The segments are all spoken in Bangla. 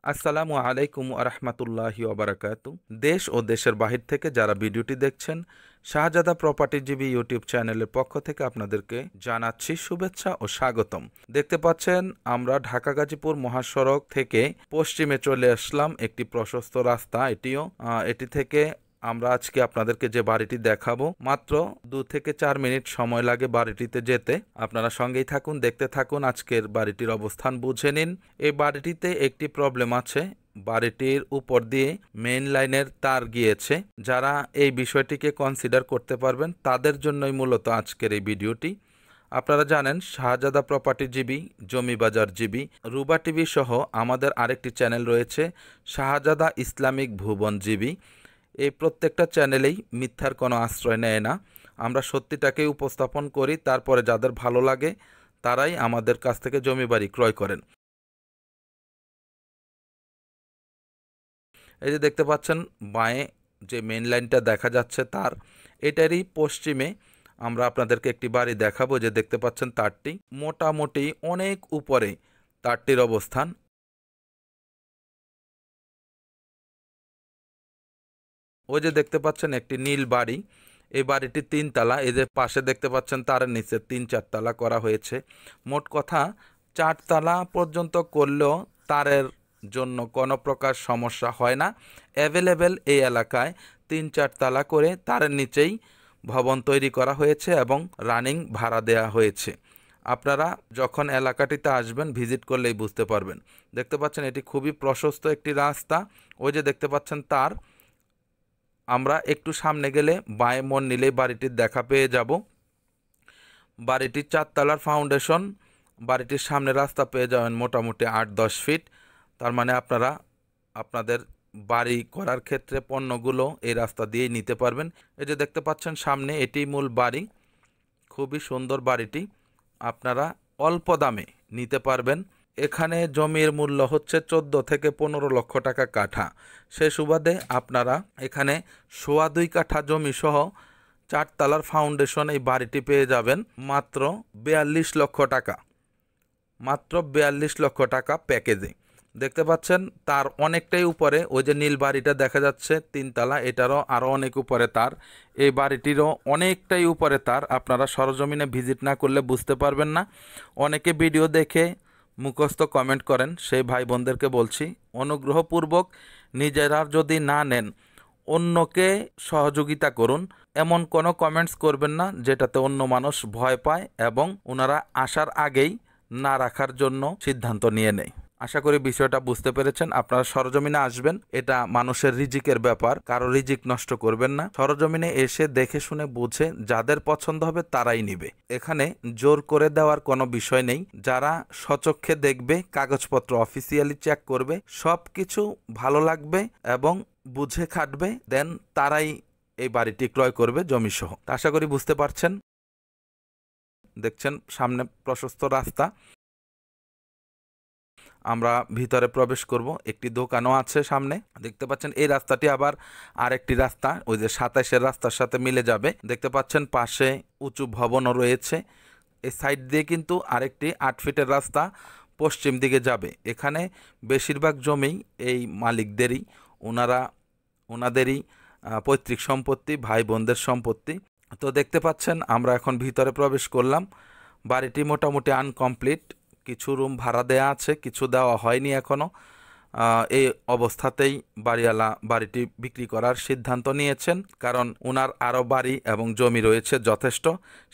আসসালামু আলাইকুম আরহামাতুল্লাহি ওবারাকাতু। দেশ ও দেশের বাহির থেকে যারা ভিডিওটি দেখছেন, শাহজাদা প্রপার্টিজীবী ইউটিউব চ্যানেলের পক্ষ থেকে আপনাদেরকে জানাচ্ছি শুভেচ্ছা ও স্বাগতম। দেখতে পাচ্ছেন আমরা ঢাকা গাজীপুর মহাসড়ক থেকে পশ্চিমে চলে আসলাম। একটি প্রশস্ত রাস্তা, এটি থেকে আমরা আজকে আপনাদেরকে যে বাড়িটি দেখাবো, মাত্র 2 থেকে 4 মিনিট সময় লাগে বাড়িটিতে যেতে। আপনারা সঙ্গেই থাকুন, দেখতে থাকুন, আজকের বাড়িটির অবস্থান বুঝে নিন। এই বাড়িটিতে একটি প্রবলেম আছে, বাড়িটির উপর দিয়ে মেইন লাইনের তার গিয়েছে। যারা এই বিষয়টিকে কনসিডার করতে পারবেন তাদের জন্যই মূলত আজকের এই ভিডিওটি। আপনারা জানেন শাহজাদা প্রপার্টিজীবী, জমি বাজার জীবী, রুবা টিভি সহ আমাদের আরেকটি চ্যানেল রয়েছে শাহজাদা ইসলামিক ভুবনজীবী। এই প্রত্যেকটা চ্যানেলেই মিথ্যার কোনো আশ্রয় নেয় না। আমরা সত্যিটাকেই উপস্থাপন করি, তারপরে যাদের ভালো লাগে তারাই আমাদের কাছ থেকে জমি বাড়ি ক্রয় করেন। এই যে দেখতে পাচ্ছেন বাঁয়ে যে মেন লাইনটা দেখা যাচ্ছে তার, এটারই পশ্চিমে আমরা আপনাদেরকে একটি বাড়ি দেখাবো। যে দেখতে পাচ্ছেন তারটি মোটামুটি অনেক উপরে তারটির অবস্থান। ওই যে দেখতে পাচ্ছেন একটি নীল বাড়ি, এই বাড়িটি 3 তলা। এই যে পাশে দেখতে পাচ্ছেন তার নিচে 3-4 তলা করা হয়েছে। মোট কথা 4 তলা পর্যন্ত করলেও তারের জন্য কোনো প্রকার সমস্যা হয় না। অ্যাভেলেবেল এই এলাকায় 3-4 তলা করে তারের নিচেই ভবন তৈরি করা হয়েছে এবং রানিং ভাড়া দেয়া হয়েছে। আপনারা যখন এলাকাটিতে আসবেন ভিজিট করলেই বুঝতে পারবেন। দেখতে পাচ্ছেন এটি খুবই প্রশস্ত একটি রাস্তা। ওই যে দেখতে পাচ্ছেন তার, আমরা একটু সামনে গেলে বাঁয়ে মোড় নিলেই বাড়িটির দেখা পেয়ে যাব। বাড়িটির 4 তলার ফাউন্ডেশন, বাড়িটির সামনে রাস্তা পেয়ে যাবেন মোটামুটি 8-10 ফিট। তার মানে আপনারা আপনাদের বাড়ি করার ক্ষেত্রে পণ্যগুলো এই রাস্তা দিয়েই নিতে পারবেন। এই যে দেখতে পাচ্ছেন সামনে, এটি মূল বাড়ি। খুবই সুন্দর বাড়িটি, আপনারা অল্প দামে নিতে পারবেন। এখানে জমির মূল্য হচ্ছে 14 থেকে 15 লক্ষ টাকা কাঠা। সে সুবাদে আপনারা এখানে 2.25 কাঠা জমি সহ 4 তলার ফাউন্ডেশন এই বাড়িটি পেয়ে যাবেন মাত্র 42 লক্ষ টাকা। মাত্র 42 লক্ষ টাকা প্যাকেজে। দেখতে পাচ্ছেন তার অনেকটাই উপরে ওই যে নীল বাড়িটা দেখা যাচ্ছে 3 তলা, এটারও আরও অনেক উপরে তার। এই বাড়িটিরও অনেকটাই উপরে তার। আপনারা সরজমিনে ভিজিট না করলে বুঝতে পারবেন না। অনেকে ভিডিও দেখে মুখস্থ কমেন্ট করেন, সেই ভাই বোনদেরকে বলছি অনুগ্রহপূর্বক নিজেরা যদি না নেন অন্যকে সহযোগিতা করুন। এমন কোনো কমেন্টস করবেন না যেটাতে অন্য মানুষ ভয় পায় এবং ওনারা আসার আগেই না রাখার জন্য সিদ্ধান্ত নিয়ে নেয়। আশা করি বিষয়টা বুঝতে পেরেছেন। আপনারা সরজমিনে আসবেন, এটা মানুষের রিজিকের ব্যাপার, কারো রিজিক নষ্ট করবেন না। সরজমিনে এসে দেখে শুনে বুঝে যাদের পছন্দ হবে তারাই নিবে। এখানে জোর করে দেওয়ার কোনো বিষয় নেই। যারা সচক্ষে দেখবে, কাগজপত্র অফিসিয়ালি চেক করবে, সব কিছু ভালো লাগবে এবং বুঝে খাটবে, দেন তারাই এই বাড়িটি ক্রয় করবে জমিসহ। আশা করি বুঝতে পারছেন। দেখছেন সামনে প্রশস্ত রাস্তা, আমরা ভিতরে প্রবেশ করব। একটি দোকানও আছে সামনে। দেখতে পাচ্ছেন এই রাস্তাটি আবার আরেকটি রাস্তা, ওই যে 27-এর রাস্তার সাথে মিলে যাবে। দেখতে পাচ্ছেন পাশে উঁচু ভবনও রয়েছে। এই সাইড দিয়ে কিন্তু আরেকটি 8 ফিটের রাস্তা পশ্চিম দিকে যাবে। এখানে বেশিরভাগ জমি এই মালিকদেরই, ওনাদেরই পৈতৃক সম্পত্তি, ভাই বোনদের সম্পত্তি। তো দেখতে পাচ্ছেন আমরা এখন ভিতরে প্রবেশ করলাম। বাড়িটি মোটামুটি আনকমপ্লিট, কিছু রুম ভাড়া দেয়া আছে, কিছু দেওয়া হয়নি এখনও। এই অবস্থাতেই বাড়িওয়ালা বাড়িটি বিক্রি করার সিদ্ধান্ত নিয়েছেন, কারণ ওনার আরও বাড়ি এবং জমি রয়েছে যথেষ্ট।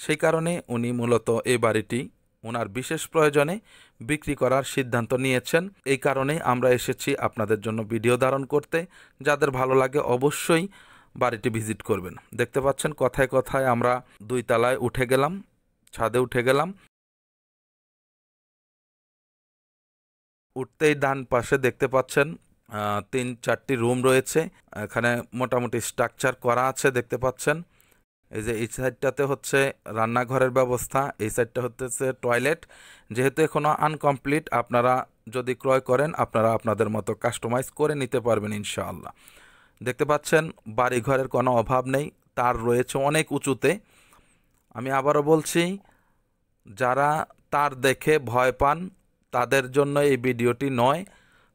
সেই কারণে উনি মূলত এই বাড়িটি ওনার বিশেষ প্রয়োজনে বিক্রি করার সিদ্ধান্ত নিয়েছেন। এই কারণেই আমরা এসেছি আপনাদের জন্য ভিডিও ধারণ করতে। যাদের ভালো লাগে অবশ্যই বাড়িটি ভিজিট করবেন। দেখতে পাচ্ছেন কথায় কথায় আমরা 2 তলায় উঠে গেলাম, ছাদে উঠে গেলাম। উঠতেই ডান পাশে দেখতে পাচ্ছেন 3-4টি রুম রয়েছে। এখানে মোটামুটি স্ট্রাকচার করা আছে দেখতে পাচ্ছেন। এই যে এই সাইডটাতে হচ্ছে রান্নাঘরের ব্যবস্থা, এই সাইডটা হচ্ছে টয়লেট। যেহেতু এখনও আনকমপ্লিট, আপনারা যদি ক্রয় করেন আপনারা আপনাদের মতো কাস্টমাইজ করে নিতে পারবেন ইনশাআল্লাহ। দেখতে পাচ্ছেন বাড়িঘরের কোনো অভাব নেই, তার রয়েছে অনেক উঁচুতে। আমি আবারও বলছি, যারা তার দেখে ভয় পান তাদের জন্য এই ভিডিওটি নয়।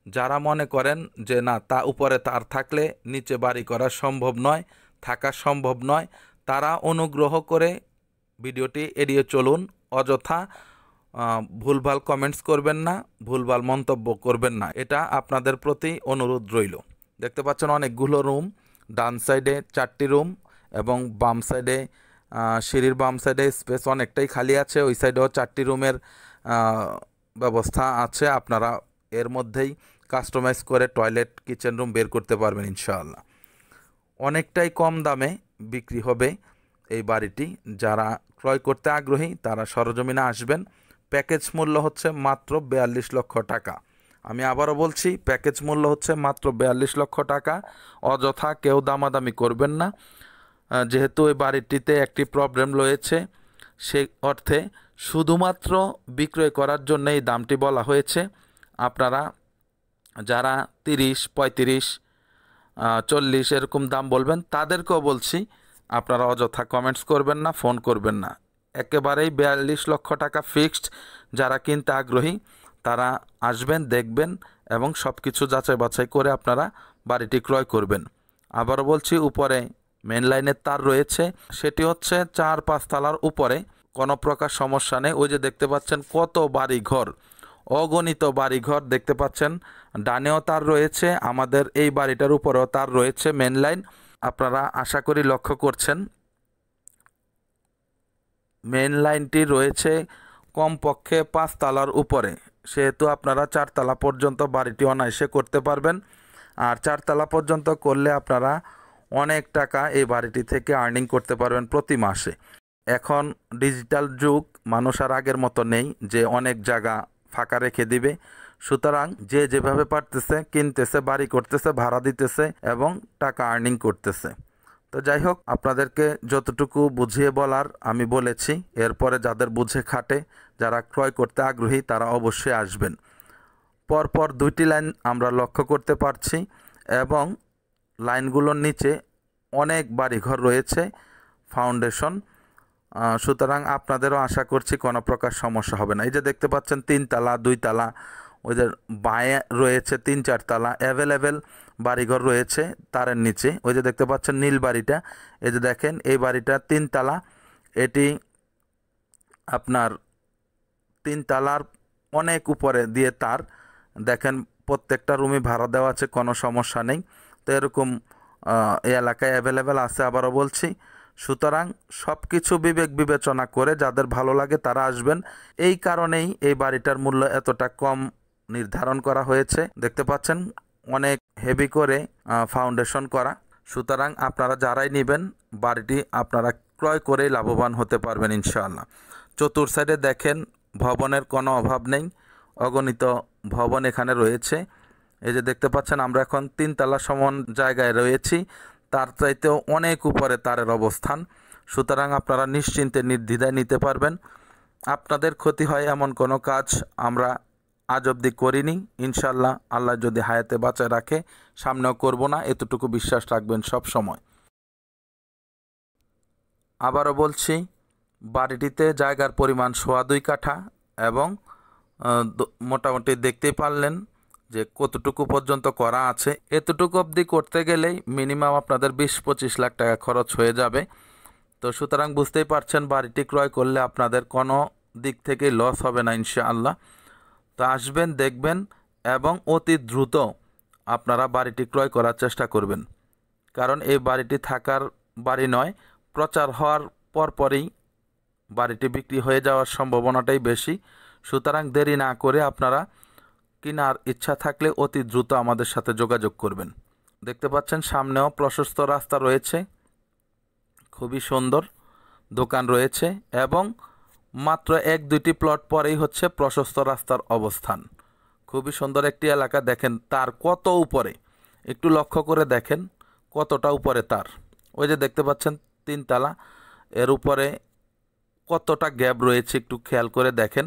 যারা মনে করেন যে না তা উপরে তার থাকলে নিচে বাড়ি করা সম্ভব নয়, থাকা সম্ভব নয়, তারা অনুগ্রহ করে ভিডিওটি এড়িয়ে চলুন। অযথা ভুলভাল কমেন্টস করবেন না, ভুলভাল মন্তব্য করবেন না, এটা আপনাদের প্রতি অনুরোধ রইল। দেখতে পাচ্ছেন অনেকগুলো রুম, ডান সাইডে 4টি রুম এবং বাম সাইডে সিঁড়ির বাম সাইডে স্পেস অনেকটাই খালি আছে। ওই সাইডেও 4টি রুমের ব্যবস্থা আছে। আপনারা এর মধ্যেই কাস্টমাইজ করে টয়লেট, কিচেন রুম বের করতে পারবেন ইনশাআল্লাহ। অনেকটাই কম দামে বিক্রি হবে এই বাড়িটি। যারা ক্রয় করতে আগ্রহী তারা সরজমিনে আসবেন। প্যাকেজ মূল্য হচ্ছে মাত্র 42 লক্ষ টাকা। আমি আবারও বলছি, প্যাকেজ মূল্য হচ্ছে মাত্র 42 লক্ষ টাকা। অযথা কেউ দামাদামি করবেন না। যেহেতু এই বাড়িটিতে একটি প্রবলেম রয়েছে, সেই অর্থে শুধুমাত্র বিক্রয় করার জন্য এই দামটি বলা হয়েছে। আপনারা যারা 30, 35, 40 এরকম দাম বলবেন তাদেরকেও বলছি আপনারা অযথা কমেন্টস করবেন না, ফোন করবেন না। একেবারেই 42 লক্ষ টাকা ফিক্সড। যারা কিনতে আগ্রহী তারা আসবেন, দেখবেন এবং সব কিছু যাচাই বাছাই করে আপনারা বাড়িটি ক্রয় করবেন। আবারও বলছি, উপরে মেন লাইনের তার রয়েছে, সেটি হচ্ছে 4-5 তলার উপরে। কোনো প্রকার সমস্যা নেই। ওই যে দেখতে পাচ্ছেন কত বাড়ি ঘর, অগণিত বাড়িঘর দেখতে পাচ্ছেন। ডানেও তার রয়েছে, আমাদের এই বাড়িটার উপরেও তার রয়েছে মেন লাইন। আপনারা আশা করি লক্ষ্য করছেন মেন লাইনটি রয়েছে কমপক্ষে 5 তলার উপরে। সেহেতু আপনারা 4 তলা পর্যন্ত বাড়িটি অনায়াসে করতে পারবেন। আর 4 তলা পর্যন্ত করলে আপনারা অনেক টাকা এই বাড়িটি থেকে আর্নিং করতে পারবেন প্রতি মাসে। এখন ডিজিটাল যুগ, মানুষ আর আগের মতো নেই যে অনেক জায়গা ফাঁকা রেখে দিবে। সুতরাং যে যেভাবে পারতেছে কিনতেছে, বাড়ি করতেছে, ভাড়া দিতেছে এবং টাকা আর্নিং করতেছে। তো যাই হোক, আপনাদেরকে যতটুকু বুঝিয়ে বলার আমি বলেছি। এরপরে যাদের বুঝে খাটে, যারা ক্রয় করতে আগ্রহী তারা অবশ্যই আসবেন। পরপর 2টি লাইন আমরা লক্ষ্য করতে পারছি এবং লাইনগুলোর নিচে অনেক বাড়িঘর রয়েছে, ফাউন্ডেশন। সুতরাং আপনাদেরও আশা করছি কোনো প্রকার সমস্যা হবে না। এই যে দেখতে পাচ্ছেন 3 তলা, 2 তলা, ওদের বাঁয়ে রয়েছে 3-4 তলা, অ্যাভেলেবেল বাড়িঘর রয়েছে তারের নিচে। ওই যে দেখতে পাচ্ছেন নীল বাড়িটা, এই যে দেখেন এই বাড়িটা 3 তলা। এটি আপনার 3 তলার অনেক উপরে দিয়ে তার, দেখেন প্রত্যেকটা রুমই ভাড়া দেওয়া আছে, কোনো সমস্যা নেই। তো এরকম এই এলাকায় অ্যাভেলেবেল আছে, আবারও বলছি। সুতরাং সব কিছু বিবেক বিবেচনা করে যাদের ভালো লাগে তারা আসবেন। এই কারণেই এই বাড়িটার মূল্য এতটা কম নির্ধারণ করা হয়েছে। দেখতে পাচ্ছেন অনেক হেভি করে ফাউন্ডেশন করা। সুতরাং আপনারা যারাই নেবেন বাড়িটি আপনারা ক্রয় করেই লাভবান হতে পারবেন ইনশাআল্লাহ। চতুর সাইডে দেখেন ভবনের কোনো অভাব নেই, অগণিত ভবন এখানে রয়েছে। এই যে দেখতে পাচ্ছেন আমরা এখন 3 তলা সমান জায়গায় রয়েছি, তার চাইতেও অনেক উপরে তারের অবস্থান। সুতরাং আপনারা নিশ্চিন্তে নির্দ্বিধায় নিতে পারবেন। আপনাদের ক্ষতি হয় এমন কোনো কাজ আমরা আজ অবধি করিনি। ইনশাল্লাহ আল্লাহ যদি হায়াতে বাঁচায় রাখে সামনেও করব না, এতটুকু বিশ্বাস রাখবেন সব সময়। আবারও বলছি, বাড়িটিতে জায়গার পরিমাণ 2.25 কাঠা এবং মোটামুটি দেখতেই পারলেন যে কতটুকু পর্যন্ত করা আছে। এতটুকু অবধি করতে গেলেই মিনিমাম আপনাদের 20-25 লাখ টাকা খরচ হয়ে যাবে। তো সুতরাং বুঝতেই পারছেন বাড়িটি ক্রয় করলে আপনাদের কোনো দিক থেকেই লস হবে না ইনশাআল্লাহ। তো আসবেন, দেখবেন এবং অতি দ্রুত আপনারা বাড়িটি ক্রয় করার চেষ্টা করবেন। কারণ এই বাড়িটি থাকার বাড়ি নয়, প্রচার হওয়ার পরপরই বাড়িটি বিক্রি হয়ে যাওয়ার সম্ভাবনাটাই বেশি। সুতরাং দেরি না করে আপনারা কেনার ইচ্ছা থাকলে অতি দ্রুত আমাদের সাথে যোগাযোগ করবেন। দেখতে পাচ্ছেন সামনেও প্রশস্ত রাস্তা রয়েছে, খুবই সুন্দর দোকান রয়েছে এবং মাত্র 1-2টি প্লট পরেই হচ্ছে প্রশস্ত রাস্তার অবস্থান। খুবই সুন্দর একটি এলাকা। দেখেন তার কত উপরে, একটু লক্ষ্য করে দেখেন কতটা উপরে তার। ওই যে দেখতে পাচ্ছেন 3 তলা, এর উপরে কতটা গ্যাপ রয়েছে একটু খেয়াল করে দেখেন।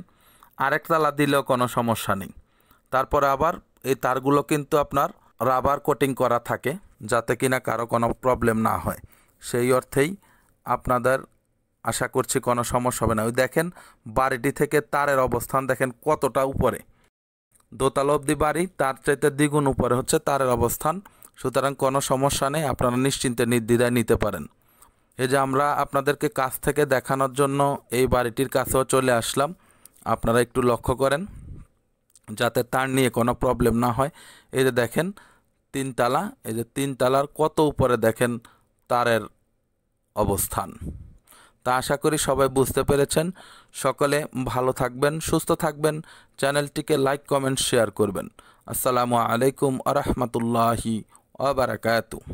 আরেক তালা দিলেও কোনো সমস্যা নেই। তারপরে আবার এই তারগুলো কিন্তু আপনার রাবার কোটিং করা থাকে যাতে কিনা কারো কোনো প্রবলেম না হয়। সেই অর্থেই আপনাদের আশা করছি কোনো সমস্যা হবে না। ওই দেখেন বাড়িটি থেকে তারের অবস্থান দেখেন কতটা উপরে। দোতলা অবধি বাড়ি, তার চাইতে দ্বিগুণ উপরে হচ্ছে তারের অবস্থান। সুতরাং কোনো সমস্যা নেই, আপনারা নিশ্চিন্তে নির্দ্বিধায় নিতে পারেন। এই যে আমরা আপনাদেরকে কাছ থেকে দেখানোর জন্য এই বাড়িটির কাছেও চলে আসলাম। আপনারা একটু লক্ষ্য করেন যাতে তার নিয়ে কোনো প্রবলেম না হয়। এই যে দেখেন তিনতলা, এই যে তিনতলার কত উপরে দেখেন তারের অবস্থান। তা আশা করি সবাই বুঝতে পেরেছেন। সকলে ভালো থাকবেন, সুস্থ থাকবেন। চ্যানেলটিকে লাইক, কমেন্ট, শেয়ার করবেন। আসসালামু আলাইকুম আ রহমতুল্লাহি ওয়া বারাকাতুহু।